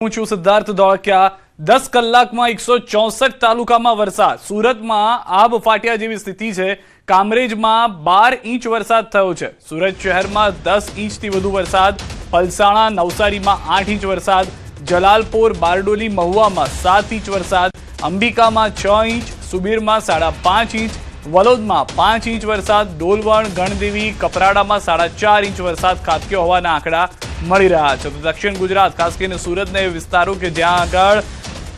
હું છું સિદ્ધાર્થ ધોળકિયા। 10 કલાકમાં 164 તાલુકામાં વરસાદ। સુરતમાં આબ ફાટ્યા જેવી સ્થિતિ છે। કામરેજમાં 12 ઇંચ વરસાદ થયો છે। સુરત શહેરમાં 10 ઇંચથી વધુ વરસાદ। પલસાણા નવસારીમાં 8 ઇંચ વરસાદ। જલાલપોર બારડોલી મહુવામાં 7 ઇંચ વરસાદ। અંબિકામાં 6 ઇંચ, સુબીરમાં 5.5 ઇંચ, વલોદમાં 5 ઇંચ વરસાદ। ડોલવણ, ગણદેવી, કપરાડામાં 4.5 ઇંચ વરસાદ ખાબક્યો હોવાના આંકડા મળી રહ્યા છે। તો દક્ષિણ ગુજરાત ખાસ કરીને સુરતના એ વિસ્તારો કે જ્યાં આગળ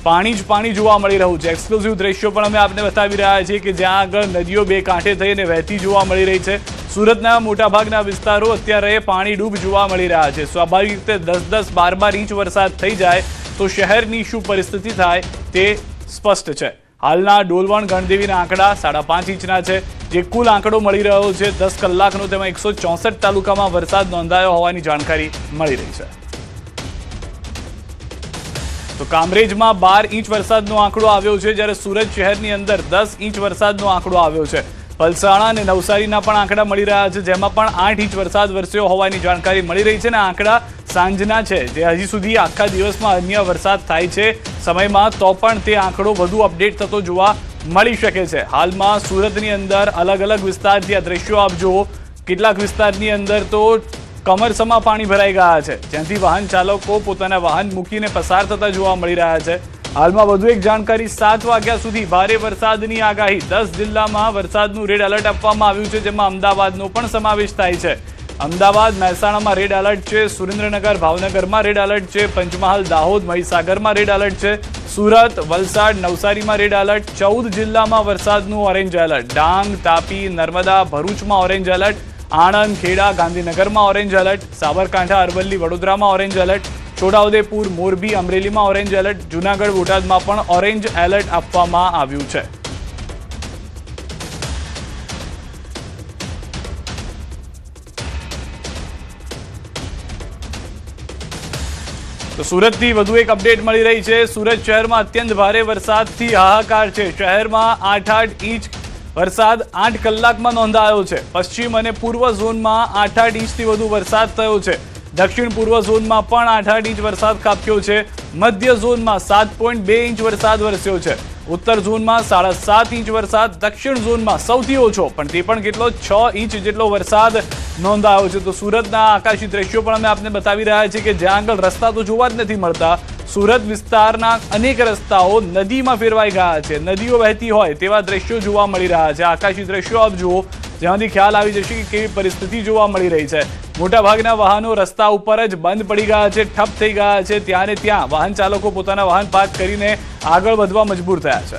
પાણી જ પાણી જોવા મળી રહ્યું છે। એક્સક્લુઝિવ દ્રશ્યો પણ અમે આપને બતાવી રહ્યા છીએ કે જ્યાં આગળ નદીઓ બે કાંઠે થઈને વહેતી જોવા મળી રહી છે। સુરતના મોટાભાગના વિસ્તારો અત્યારે પાણી ડૂબ જોવા મળી રહ્યા છે। સ્વાભાવિક રીતે 10-10, 12-12 ઇંચ વરસાદ થઈ જાય તો શહેરની શું પરિસ્થિતિ થાય તે સ્પષ્ટ છે। હાલના ડોલવણ ગણદેવીના આંકડા 5.5 ઇંચના છે, જે કુલ આંકડો મળી રહ્યો છે 10 કલાકનો। તેમાં 164 તાલુકામાં વરસાદ નોંધાયો હોવાની જાણકારી મળી રહી છે। તો કામરેજમાં 12 ઇંચ વરસાદનો આંકડો આવ્યો છે, જ્યારે સુરત શહેરની અંદર 10 ઇંચ વરસાદનો આંકડો આવ્યો છે। પલસાણા અને નવસારીના પણ આંકડા મળી રહ્યા છે, જેમાં પણ 8 ઇંચ વરસાદ વરસ્યો હોવાની જાણકારી મળી રહી છે। અને આંકડા સાંજના છે, જે હજી સુધી આખા દિવસમાં અન્ય વરસાદ થાય છે સમયમાં તો પણ તે આંકડો વધુ અપડેટ થતો જોવા મળી શકે છે। હાલમાં સુરતની અંદર અલગ અલગ વિસ્તારથી આ દ્રશ્યો આપ જુઓ। કેટલાક વિસ્તારની અંદર તો કમરસમાં પાણી ભરાઈ ગયા છે, જ્યાંથી વાહન ચાલકો પોતાના વાહન મૂકીને પસાર થતા જોવા મળી રહ્યા છે। હાલમાં વધુ એક જાણકારી, 7 વાગ્યા સુધી ભારે વરસાદની આગાહી। 10 જિલ્લામાં વરસાદનું રેડ એલર્ટ આપવામાં આવ્યું છે, જેમાં અમદાવાદનો પણ સમાવેશ થાય છે। અમદાવાદ, મહેસાણામાં રેડ એલર્ટ છે। સુરેન્દ્રનગર, ભાવનગરમાં રેડ એલર્ટ છે। પંચમહાલ, દાહોદ, મહીસાગરમાં રેડ એલર્ટ છે। સુરત, વલસાડ, નવસારીમાં રેડ એલર્ટ। 14 જિલ્લામાં વરસાદનું ઓરેન્જ એલર્ટ। ડાંગ, તાપી, નર્મદા, ભરૂચમાં ઓરેન્જ એલર્ટ। આણંદ, ખેડા, ગાંધીનગરમાં ઓરેન્જ એલર્ટ। સાબરકાંઠા, અરવલ્લી, વડોદરામાં ઓરેન્જ એલર્ટ। છોટાઉદેપુર, મોરબી, અમરેલીમાં ઓરેન્જ એલર્ટ। જૂનાગઢ, બોટાદમાં પણ ઓરેન્જ એલર્ટ આપવામાં આવ્યું છે। તો સુરતથી વધુ એક અપડેટ મળી રહી છે। સુરત શહેરમાં અત્યંત ભારે વરસાદથી હાહાકાર છે। શહેરમાં 8 ઇંચ વરસાદ 8 કલાકમાં નોંધાયો છે। પશ્ચિમ અને પૂર્વ ઝોનમાં 8 ઇંચથી વધુ વરસાદ થયો છે। દક્ષિણ પૂર્વ ઝોનમાં પણ 8 ઇંચ વરસાદ ખાબક્યો છે। મધ્ય ઝોનમાં 7.2 ઇંચ વરસાદ વરસ્યો છે। ઉત્તર ઝોનમાં 7.5 ઇંચ વરસાદ। દક્ષિણ ઝોનમાં સૌથી ઓછો પણ તે પણ કેટલો 6 ઇંચ જેટલો વરસાદ નોંધાયો છે। તો સુરતના આકાશી દ્રશ્યો પણ અમે આપને બતાવી રહ્યા છીએ કે જ્યાં આગળ રસ્તા તો જોવા જ નથી મળતા। સુરત વિસ્તારના અનેક રસ્તાઓ નદીમાં ફેરવાઈ ગયા છે। નદીઓ વહેતી હોય તેવા દ્રશ્યો જોવા મળી રહ્યા છે। આકાશી દ્રશ્યો આપ જુઓ, જેમાંથી ખ્યાલ આવી જશે કે કેવી પરિસ્થિતિ જોવા મળી રહી છે। મોટાભાગના વાહનો રસ્તા ઉપર જ બંધ પડી ગયા છે, ઠપ થઈ ગયા છે। ત્યાં ને ત્યાં વાહન ચાલકો પોતાના વાહન પાર્ક કરીને આગળ વધવા મજબૂર થયા છે।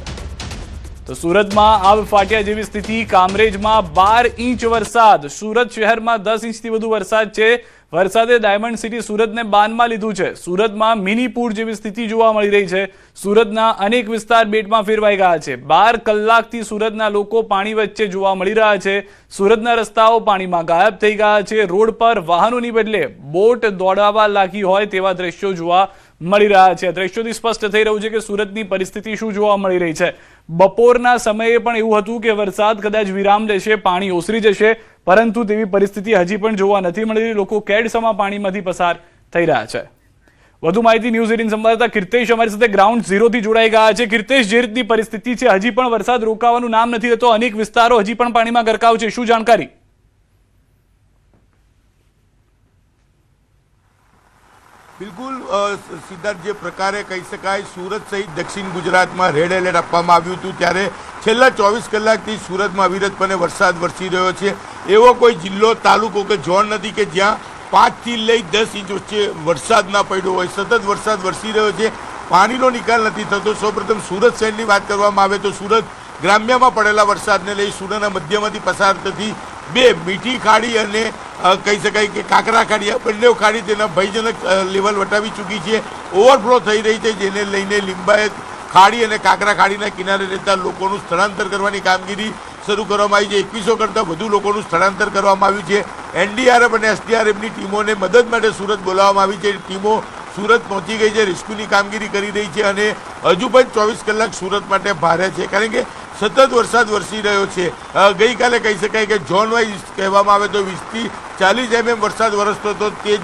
તો સુરતમાં આબ ફાટ્યા જેવી સ્થિતિ। કામરેજમાં 12 ઇંચ વરસાદ। સુરત શહેરમાં 10 ઇંચથી વધુ વરસાદ છે। વરસાદે ડાયમંડ સિટી સુરતને બાનમાં લીધું છે। સુરતમાં મિની પૂર જેવી સ્થિતિ જોવા મળી રહી છે। સુરતના અનેક વિસ્તાર બેટમાં ફેરવાઈ ગયા છે। 12 કલાકથી સુરતના લોકો પાણી વચ્ચે જોવા મળી રહ્યા છે। સુરતના રસ્તાઓ પાણીમાં ગાયબ થઈ ગયા છે। રોડ પર વાહનોની બદલે બોટ દોડાવવા લાગી હોય તેવા દ્રશ્યો જોવા મળી રહ્યા છે। દ્રશ્યોથી સ્પષ્ટ થઈ રહ્યું છે કે સુરતની પરિસ્થિતિ શું જોવા મળી રહી છે। બપોરના સમયે પણ એવું હતું કે વરસાદ કદાચ વિરામ લેશે, પાણી ઓસરી જશે, પરંતુ તેવી પરિસ્થિતિ હજી પણ જોવા નથી મળી રહી। લોકો કેડસમાં પાણીમાંથી પસાર થઈ રહ્યા છે। વધુ માહિતી ન્યૂઝ 18 સંવાદદાતા કીર્તેશ અમારી સાથે ગ્રાઉન્ડ ઝીરોથી જોડાઈ ગયા છે। કીર્તેશ, જે રીતની પરિસ્થિતિ છે, હજી પણ વરસાદ રોકાવાનું નામ નથી લેતો, અનેક વિસ્તારો હજી પણ પાણીમાં ગરકાવ છે, શું જાણકારી? બિલકુલ સિદ્ધાર્થ, જે પ્રકારે કહી શકાય સુરત સહિત દક્ષિણ ગુજરાતમાં રેડ એલર્ટ આપવામાં આવ્યું હતું, ત્યારે છેલ્લા 24 કલાકથી સુરતમાં અવિરતપણે વરસાદ વરસી રહ્યો છે। એવો કોઈ જિલ્લો, તાલુકો કે ઝોન નથી કે જ્યાં 5 થી લઈ 10 ઇંચ વચ્ચે વરસાદ ના પડ્યો હોય। સતત વરસાદ વરસી રહ્યો છે, પાણીનો નિકાલ નથી થતો। સૌપ્રથમ સુરત શહેરની વાત કરવામાં આવે તો સુરત ગ્રામ્યમાં પડેલા વરસાદને લઈ સુરતના મધ્યમાંથી પસાર થતી બે મીઠી ખાડી અને કહી શકાય કે કાંકરા ખાડી, આ બંને ખાડી તેના ભયજનક લેવલ વટાવી ચૂકી છે। ઓવરફ્લો થઈ રહી છે, જેને લઈને લિંબાયત ખાડી અને કાંકરા ખાડીના કિનારે રહેતા લોકોનું સ્થળાંતર કરવાની કામગીરી શરૂ કરવામાં આવી છે। 2100 કરતાં વધુ લોકોનું સ્થળાંતર કરવામાં આવ્યું છે। એનડીઆરએફ અને એસડીઆરએફની ટીમોને મદદ માટે સુરત બોલાવવામાં આવી છે। ટીમો સુરત પહોંચી ગઈ છે, રેસ્ક્યુની કામગીરી કરી રહી છે અને હજુ પણ 24 કલાક સુરત માટે ભારે છે, કારણ કે સતત વરસાદ વરસી રહ્યો છે। ગઈકાલે કહી શકાય કે ઝોન વાઇઝ કહેવામાં આવે તો 20 થી 40 mm વરસાદ વરસતો હતો। તે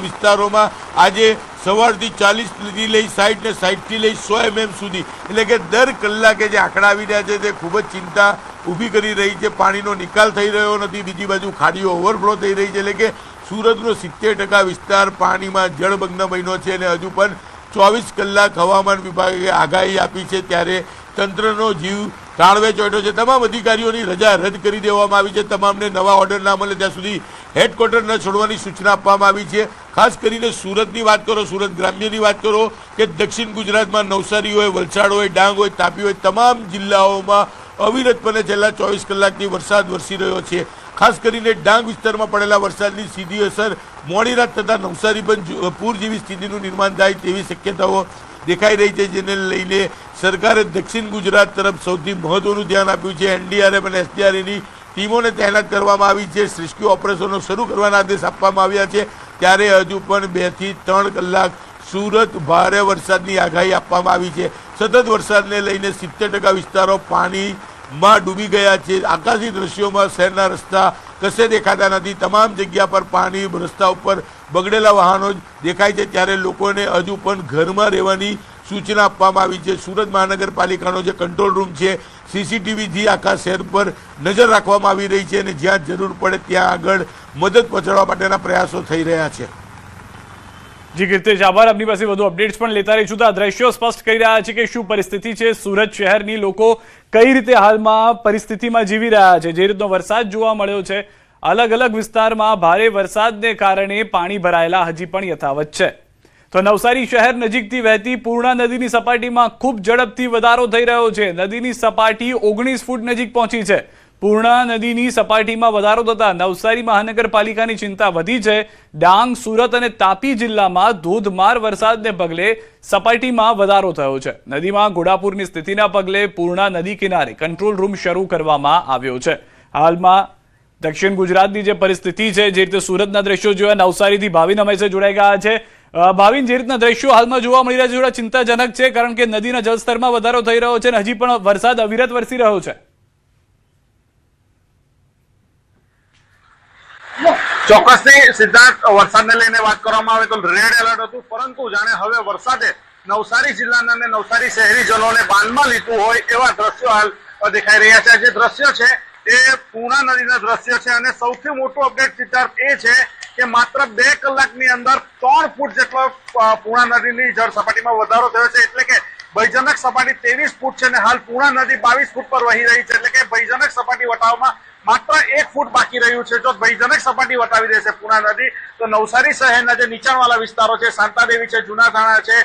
વિસ્તારોમાં આજે સવારથી 40 થી લઈ 60 ને 60 થી લઈ 100 mm સુધી, એટલે કે દર કલાકે જે આંકડા આવી રહ્યા છે તે ખૂબ જ ચિંતા ઊભી કરી રહી છે. પાણીનો નિકાલ થઈ રહ્યો નથી, બીજી બાજુ ખાડીઓ ઓવરફ્લો થઈ રહી છે, એટલે કે સુરતનો 70% વિસ્તાર પાણીમાં જળમગ્ન બન્યો છે અને હજુ પણ 24 કલાક હવામાન વિભાગે આગાહી આપી છે, ત્યારે તંત્રનો જીવ તાળવે ચોંટ્યો છે. તમામ અધિકારીઓની રજા રદ કરી દેવામાં આવી છે. તમામને નવા ઓર્ડર ના મળે ત્યાં સુધી હેડક્વાર્ટર ન છોડવાની સૂચના આપવામાં આવી છે. ખાસ કરીને સુરતની વાત કરો, સુરત ગ્રામ્યની વાત કરો કે દક્ષિણ ગુજરાતમાં નવસારી હોય, વલસાડ હોય, ડાંગ હોય, તાપી હોય, તમામ જિલ્લાઓમાં અવિરતપણે છેલ્લા 24 કલાકથી વરસાદ વરસી રહ્યો છે. ખાસ કરીને ડાંગ વિસ્તારમાં પડેલા વરસાદની સીધી અસર મોડી રાત થતાં નવસારી પણ પૂર જેવી સ્થિતિનું નિર્માણ થાય તેવી શક્યતાઓ દેખાઈ રહી છે, જેને લઈને સરકારે દક્ષિણ ગુજરાત તરફ સૌથી મહત્વનું ધ્યાન આપ્યું છે. એનડીઆરએફ અને એસડીઆરએફની ટીમોને તૈનાત કરવામાં આવી છે. રેસ્ક્યુ ઓપરેશનો શરૂ કરવાના આદેશ આપવામાં આવ્યા છે. ત્યારે હજુ પણ 2 થી 3 કલાક સુરત ભારે વરસાદની આગાહી આપવામાં આવી છે. સતત વરસાદને લઈને 70% વિસ્તારો પાણીમાં ડૂબી ગયા છે. આકાશી દ્રશ્યોમાં શહેરના રસ્તા કશે દેખાતા નથી. તમામ જગ્યા પર પાણી, રસ્તા ઉપર બગડેલા વાહનો દેખાય છે. ત્યારે લોકોને હજુ પણ ઘરમાં રહેવાની સૂચના આપવામાં આવી છે. સુરત મહાનગરપાલિકાનો જે કંટ્રોલ રૂમ છે, સીસીટીવીથી આખા શહેર પર નજર રાખવામાં આવી રહી છે અને જ્યાં જરૂર પડે ત્યાં આગળ મદદ પહોંચાડવા માટેના પ્રયાસો થઈ રહ્યા છે. જી કીર્તિશ, આભાર. આપની પાસે વધુ અપડેટ્સ પણ લેતા રહીશું. તો આ દ્રશ્યો સ્પષ્ટ કરી રહ્યા છે કે શું પરિસ્થિતિ છે સુરત શહેરની, લોકો કઈ રીતે હાલમાં પરિસ્થિતિમાં જીવી રહ્યા છે. જે રીતનો વરસાદ જોવા મળ્યો છે, અલગ અલગ વિસ્તારમાં ભારે વરસાદને કારણે પાણી ભરાયેલા હજી પણ યથાવત છે. તો નવસારી શહેર નજીકથી વહેતી પૂર્ણા નદીની સપાટીમાં ખૂબ ઝડપથી વધારો થઈ રહ્યો છે. નદીની સપાટી 19 ફૂટ નજીક પહોંચી છે. પૂર્ણા નદીની સપાટીમાં વધારો થતા નવસારી મહાનગરપાલિકાની ચિંતા વધી છે. ડાંગ, સુરત અને તાપી જિલ્લામાં ધોધમાર વરસાદને પગલે સપાટીમાં વધારો થયો છે. નદીમાં ઘોડાપૂરની સ્થિતિના પગલે પૂર્ણા નદી કિનારે કંટ્રોલ રૂમ શરૂ કરવામાં આવ્યો છે. હાલમાં દક્ષિણ ગુજરાતની જે પરિસ્થિતિ છે, જે રીતે સુરતના દ્રશ્યો જોયા, નવસારીથી ભાવિન અમે જોડાઈ ગયા છે. ભાવિન, જે રીતના દ્રશ્યો હાલમાં જોવા મળી રહ્યા છે થોડા ચિંતાજનક છે, કારણ કે નદીના જળસ્તરમાં વધારો થઈ રહ્યો છે અને હજી પણ વરસાદ અવિરત વરસી રહ્યો છે. ચોક્કસથી સિદ્ધાર્થ, વરસાદને લઈને વાત કરવામાં આવે તો રેડ એલર્ટ હતું, પરંતુ જાણે હવે વરસાદે નવસારી જિલ્લાના અને નવસારી શહેરીજનોને બાંધમાં લીધું હોય એવા દ્રશ્યો હાલ દેખાઈ રહ્યા છે. જે દ્રશ્યો છે એ પૂર્ણા નદીના દ્રશ્યો છે અને સૌથી મોટું અપડેટ સિદ્ધાર્થ એ છે કે માત્ર 2 કલાકની અંદર 3 ફૂટ જેટલો પૂર્ણા નદીની જળ સપાટીમાં વધારો થયો છે. એટલે કે ભયજનક સપાટી 23 ફૂટ છે અને હાલ પૂર્ણા નદી 22 ફૂટ પર વહી રહી છે. એટલે કે ભયજનક સપાટી વટાવવામાં માત્ર 1 ફૂટ બાકી રહ્યું છે. જો ભયજનક સપાટી વટાવી દેશે પૂર્ણા નદી તો નવસારી શહેરના જે નીચાણવાળા વિસ્તારો છે, શાંતાદેવી છે, જૂના થાણા છે,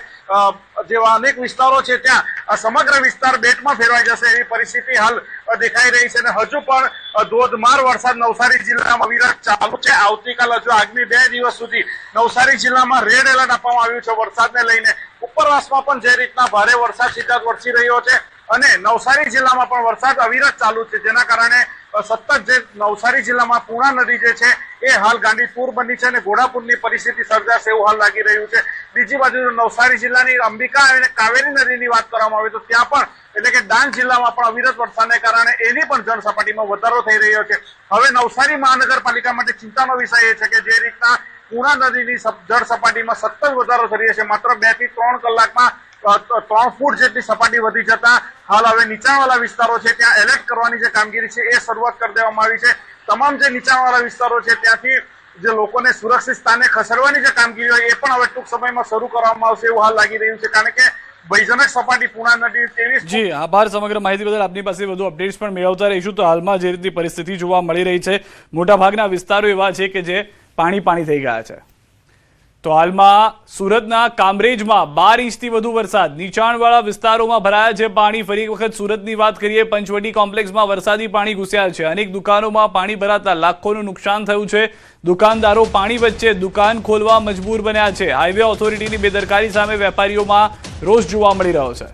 જેવા અનેક વિસ્તારો છે, ત્યાં સમગ્ર વિસ્તાર બેટમાં ફેરવાઈ જશે એવી પરિસ્થિતિ હાલ દેખાઈ રહી છે. અને હજુ પણ ધોધમાર વરસાદ નવસારી જિલ્લામાં વિરાટ ચાલુ છે. આવતીકાલ હજુ આગામી 2 દિવસ સુધી નવસારી જિલ્લામાં રેડ એલર્ટ આપવામાં આવ્યું છે વરસાદને લઈને. ઉપરવાસમાં પણ જે રીતના ભારે વરસાદ સીધા વરસી રહ્યો છે અને નવસારી જિલ્લામાં પણ વરસાદ અવિરત ચાલુ છે, જેના કારણે સતત જે નવસારી જિલ્લામાં પૂર્ણા નદી જે છે એ હાલ ગાંડીતુર બની છે અને ઘોડાપૂરની પરિસ્થિતિ સર્જાશે એવું હાલ લાગી રહ્યું છે. બીજી બાજુ નવસારી જિલ્લાની અંબિકા અને કાવેરી નદીની વાત કરવામાં આવે તો ત્યાં પણ, એટલે કે ડાંગ જિલ્લામાં પણ અવિરત વરસાદને કારણે એની પણ જળ સપાટીમાં વધારો થઈ રહ્યો છે. હવે નવસારી મહાનગરપાલિકા માટે ચિંતાનો વિષય એ છે કે જે રીતના પૂર્ણા નદીની જળ સપાટીમાં સતત વધારો થઈ રહ્યો છે, માત્ર 2 થી 3 કલાકમાં 3 ફૂટ જેટલી સપાટી વધી જતા હાલ હવે નીચાણવાળા વિસ્તારો છે ત્યાં એલર્ટ કરવાની જે કામગીરી છે એ શરૂઆત કરી દેવામાં આવી છે. તમામ જે નીચાણવાળા વિસ્તારો છે ત્યાંથી જે લોકોને સુરક્ષિત સ્થાને ખસેડવાની જે કામગીરી હોય એ પણ હવે ટૂંક સમયમાં શરૂ કરવામાં આવશે એવું હાલ લાગી રહ્યું છે, કારણ કે ભયજનક સપાટી પૂર્ણા નદી 23. જી આભાર સમગ્ર માહિતી બદલ. આપની પાસે વધુ અપડેટ્સ પણ મેળવતા રહીશું. તો હાલમાં જે રીતની પરિસ્થિતિ જોવા મળી રહી છે, મોટાભાગના વિસ્તારો એવા છે કે જે પાણી થઈ ગયા છે. તો હાલમાં સુરતના કામરેજમાં 12 ઇંચથી વધુ વરસાદ, નીચાણવાળા વિસ્તારોમાં ભરાયા છે પાણી. ફરી એક વખત સુરતની વાત કરીએ, પંચવટી કોમ્પ્લેક્સમાં વરસાદી પાણી ઘૂસ્યા છે. અનેક દુકાનોમાં પાણી ભરાતા લાખોનું નુકસાન થયું છે. દુકાનદારો પાણી વચ્ચે દુકાન ખોલવા મજબૂર બન્યા છે. હાઈવે ઓથોરિટીની બેદરકારી સામે વેપારીઓમાં રોષ જોવા મળી રહ્યો છે.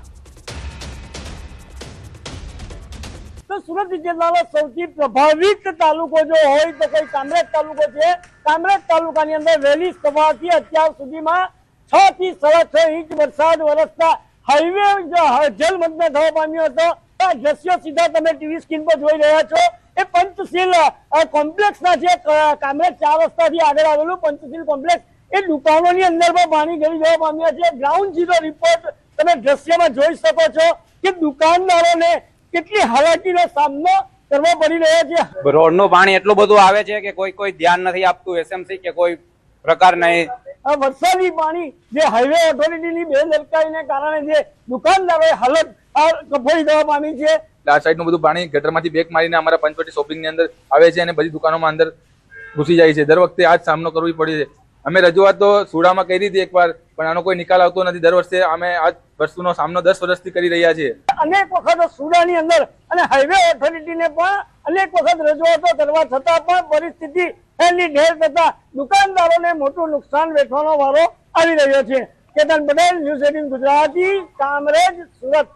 તો સુરત જિલ્લાનો સૌથી પ્રભાવિત તાલુકો જો હોય તો કોઈ કામરેજ તાલુકો છે. કામરેજ તાલુકાની અંદર વહેલી સવારથી અત્યાર સુધીમાં 6 થી 6.5 ઇંચ વરસાદ વરસતા હાઈવે જલમગ્ન થવા પામ્યો હતો. આ દ્રશ્યો સીધા તમે ટીવી સ્ક્રીન પર જોઈ રહ્યા છો એ પંચશીલ કોમ્પ્લેક્સના છે. કામરેજ 4 રસ્તાથી આગળ આવેલું પંચશીલ કોમ્પ્લેક્સ એ દુકાનોની અંદર પણ પાણી ગળી જવા પામ્યા છે। ગ્રાઉન્ડ ઝીરો રિપોર્ટ તમે દ્રશ્યમાં જોઈ શકો છો કે દુકાનદારોને કેટલી હાલાકીનો સામનો કરવો પડી રહ્યો છે। રોડનું પાણી એટલું બધું આવે છે કે કોઈ ધ્યાન નથી આપતું, એસએમસી કે કોઈ પ્રકાર નહીં। આ વરસાદી પાણી જે હાઈવે ઓથોરિટીની બેદરકારીને કારણે જે દુકાનદારોએ હાલત કફોડી જવા પામી છે। આ સાઈડનું બધું પાણી ગટરમાંથી બેક મારીને અમારા પંચવટી શોપિંગની અંદર આવે છે અને બધી દુકાનોમાં અંદર ઘૂસી જાય છે। દર વખતે આ જ સામનો કરવો પડે છે। અમે રજૂઆત તો સુડામાં કરી હતી એકવાર, પણ આનો કોઈ નિકાલ આવતો નથી। દર વર્ષે અમે આ વસ્તુનો સામનો 10 વર્ષથી કરી રહ્યા છીએ। અનેક વખત સુડાની અંદર અને હાઈવે ઓથોરિટીને પણ અનેક વખત રજૂઆતો કરવા છતાં પણ પરિસ્થિતિ ઠેરની ઢેર થતા દુકાનદારોને મોટું નુકસાન વેઠવાનો વારો આવી રહ્યો છે। કેતન પટેલ, ન્યૂઝ 18 ગુજરાતી, કામરેજ, સુરત।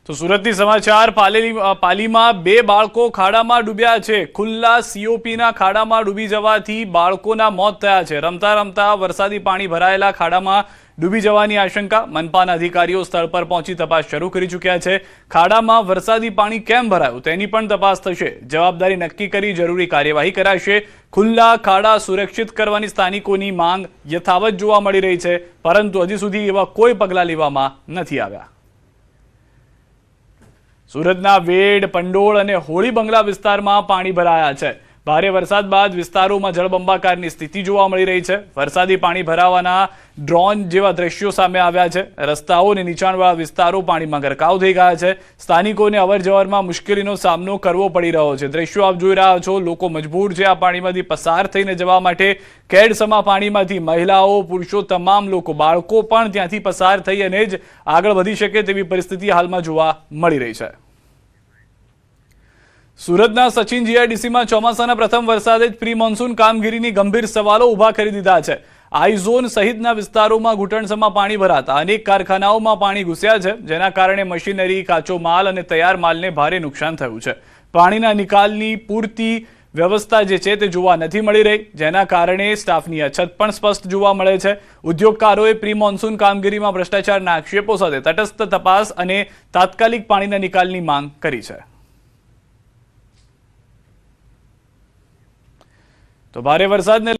તો સુરતથી સમાચાર। પાલીમાં 2 બાળકો ખાડામાં ડૂબ્યા છે। ખુલ્લા સીઓપીના ખાડામાં ડૂબી જવાથી બાળકોના મોત થયા છે। રમતા રમતા વરસાદી પાણી ભરાયેલા ખાડામાં ડૂબી જવાની આશંકા। મનપાના અધિકારીઓ સ્થળ પર પહોંચી તપાસ શરૂ કરી ચૂક્યા છે। ખાડામાં વરસાદી પાણી કેમ ભરાયું તેની પણ તપાસ થશે। જવાબદારી નક્કી કરી જરૂરી કાર્યવાહી કરાશે। ખુલ્લા ખાડા સુરક્ષિત કરવાની સ્થાનિકોની માંગ યથાવત જોવા મળી રહી છે, પરંતુ હજી સુધી એવા કોઈ પગલાં લેવામાં નથી આવ્યા। સુરતના વેડ, પંડોળ અને હોળી બંગલા વિસ્તારમાં પાણી ભરાયા છે। ભારે વરસાદ બાદ વિસ્તારોમાં જળબંબાકારની સ્થિતિ જોવા મળી રહી છે। વરસાદી પાણી ભરાવાના ડ્રોન જેવા દ્રશ્યો સામે આવ્યા છે। રસ્તાઓ અને નીચાણવાળા વિસ્તારો પાણીમાં ગરકાવ થઈ ગયા છે। સ્થાનિકોને અવરજવરમાં મુશ્કેલીનો સામનો કરવો પડી રહ્યો છે। દ્રશ્યો આપ જોઈ રહ્યા છો। લોકો મજબૂર છે આ પાણીમાંથી પસાર થઈને જવા માટે। કેડસમા પાણીમાંથી મહિલાઓ, પુરુષો, તમામ લોકો, બાળકો પણ ત્યાંથી પસાર થઈ અને જ આગળ વધી શકે તેવી પરિસ્થિતિ હાલમાં જોવા મળી રહી છે। સુરતના સચિન જીઆઈડીસીમાં ચોમાસાના પ્રથમ વરસાદે જ પ્રી મોન્સૂન કામગીરીની ગંભીર સવાલો ઊભા કરી દીધા છે। આઈઝોન સહિતના વિસ્તારોમાં ઘૂંટણસમાં પાણી ભરાતા અનેક કારખાનાઓમાં પાણી ઘૂસ્યા છે, જેના કારણે મશીનરી, કાચો માલ અને તૈયાર માલને ભારે નુકસાન થયું છે। પાણીના નિકાલની પૂરતી વ્યવસ્થા જે છે તે જોવા નથી મળી રહી, જેના કારણે સ્ટાફની અછત પણ સ્પષ્ટ જોવા મળે છે। ઉદ્યોગકારોએ પ્રી મોન્સૂન કામગીરીમાં ભ્રષ્ટાચારના આક્ષેપો સાથે તટસ્થ તપાસ અને તાત્કાલિક પાણીના નિકાલની માંગ કરી છે। તો ભારે વરસાદને